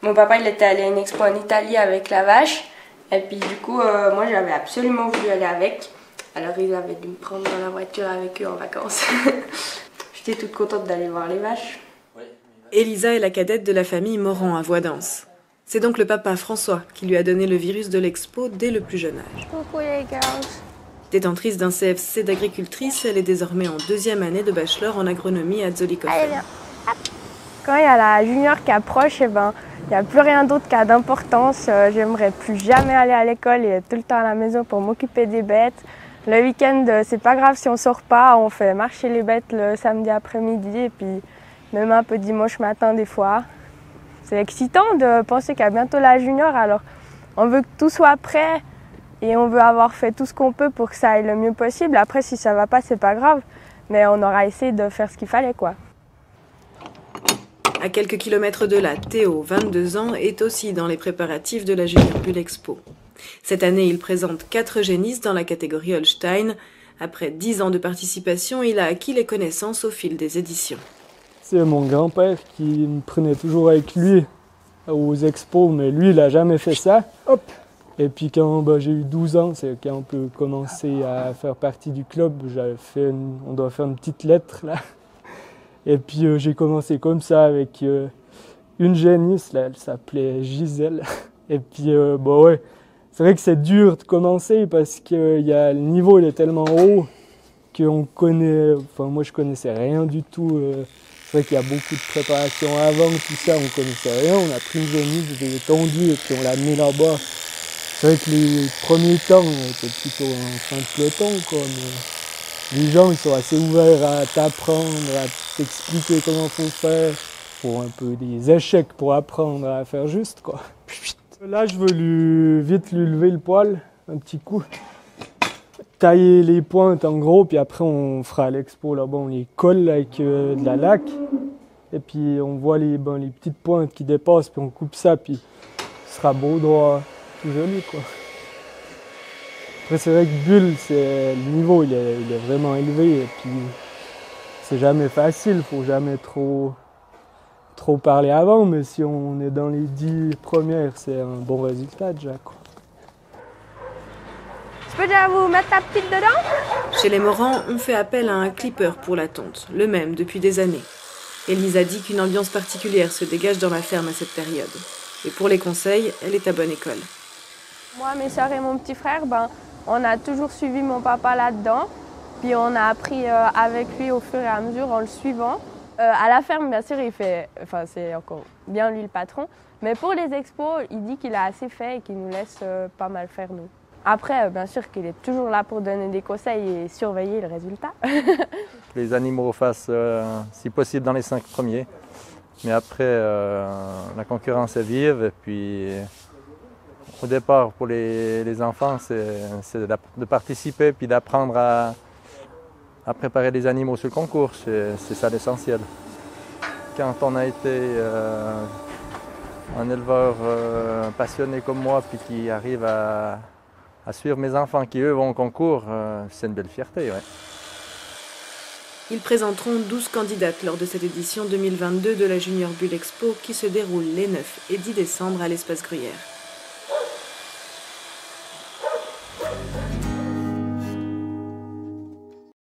Mon papa, il était allé à une expo en Italie avec la vache. Et puis du coup, moi, j'avais absolument voulu aller avec. Alors, ils avaient dû me prendre dans la voiture avec eux en vacances. J'étais toute contente d'aller voir les vaches. Elisa est la cadette de la famille Morand à Voidance. C'est donc le papa François qui lui a donné le virus de l'expo dès le plus jeune âge. Coucou les gars. Détentrice d'un CFC d'agricultrice, elle est désormais en 2e année de bachelor en agronomie à Zollikofen. Quand il y a la junior qui approche, il n'y a plus rien d'autre qui a d'importance. J'aimerais plus jamais aller à l'école et être tout le temps à la maison pour m'occuper des bêtes. Le week-end, c'est pas grave si on sort pas, on fait marcher les bêtes le samedi après-midi et puis même un peu dimanche matin des fois. C'est excitant de penser qu'il y a bientôt la junior, alors on veut que tout soit prêt et on veut avoir fait tout ce qu'on peut pour que ça aille le mieux possible. Après, si ça va pas, c'est pas grave, mais on aura essayé de faire ce qu'il fallait, quoi. À quelques kilomètres de là, Théo, 22 ans, est aussi dans les préparatifs de la Junior Bull Expo. Cette année, il présente 4 génisses dans la catégorie Holstein. Après 10 ans de participation, il a acquis les connaissances au fil des éditions. C'est mon grand-père qui me prenait toujours avec lui aux expos, mais lui, il n'a jamais fait ça. Hop. Et puis quand j'ai eu 12 ans, c'est quand on peut commencer à faire partie du club. On doit faire une petite lettre là. Et puis j'ai commencé comme ça avec une génisse, là, elle s'appelait Gisèle. Et puis ouais, c'est vrai que c'est dur de commencer parce que le niveau il est tellement haut qu'on connaît, enfin moi je connaissais rien du tout. C'est vrai qu'il y a beaucoup de préparation avant, tout ça, on connaissait rien. On a pris une génisse, je l'ai tendue et puis on l'a mis là-bas. C'est vrai que les premiers temps, on était plutôt en fin de peloton, quoi. Mais les gens ils sont assez ouverts à t'apprendre, à t'expliquer comment faut faire. Pour un peu des échecs pour apprendre à faire juste, quoi. Là, je veux vite lui lever le poil, un petit coup. Tailler les pointes en gros, puis après on fera à l'expo là-bas, on les colle avec de la laque. Et puis on voit les petites pointes qui dépassent, puis on coupe ça, puis ce sera beau, droit, tout joli, quoi. Après c'est vrai que Bull, le niveau il est vraiment élevé, et puis c'est jamais facile, faut jamais trop parler avant, mais si on est dans les 10 premières, c'est un bon résultat déjà, quoi. Je peux déjà vous mettre ta petite dedans? Chez les Morand, on fait appel à un clipper pour la tonte, le même depuis des années. Elisa dit qu'une ambiance particulière se dégage dans la ferme à cette période. Et pour les conseils, elle est à bonne école. Moi, mes soeurs et mon petit frère, on a toujours suivi mon papa là-dedans. Puis on a appris avec lui au fur et à mesure en le suivant. À la ferme, bien sûr, c'est encore bien lui le patron. Mais pour les expos, il dit qu'il a assez fait et qu'il nous laisse pas mal faire, nous. Après, bien sûr qu'il est toujours là pour donner des conseils et surveiller le résultat. Que les animaux fassent, si possible, dans les 5 premiers. Mais après, la concurrence est vive. Et puis, au départ, pour les enfants, c'est de participer puis d'apprendre à préparer les animaux sur le concours. C'est ça l'essentiel. Quand on a été un éleveur passionné comme moi puis qui arrive à suivre mes enfants qui, eux, vont au concours, c'est une belle fierté. Ouais. Ils présenteront 12 candidates lors de cette édition 2022 de la Junior Bull Expo qui se déroule les 9 et 10 décembre à l'Espace Gruyère.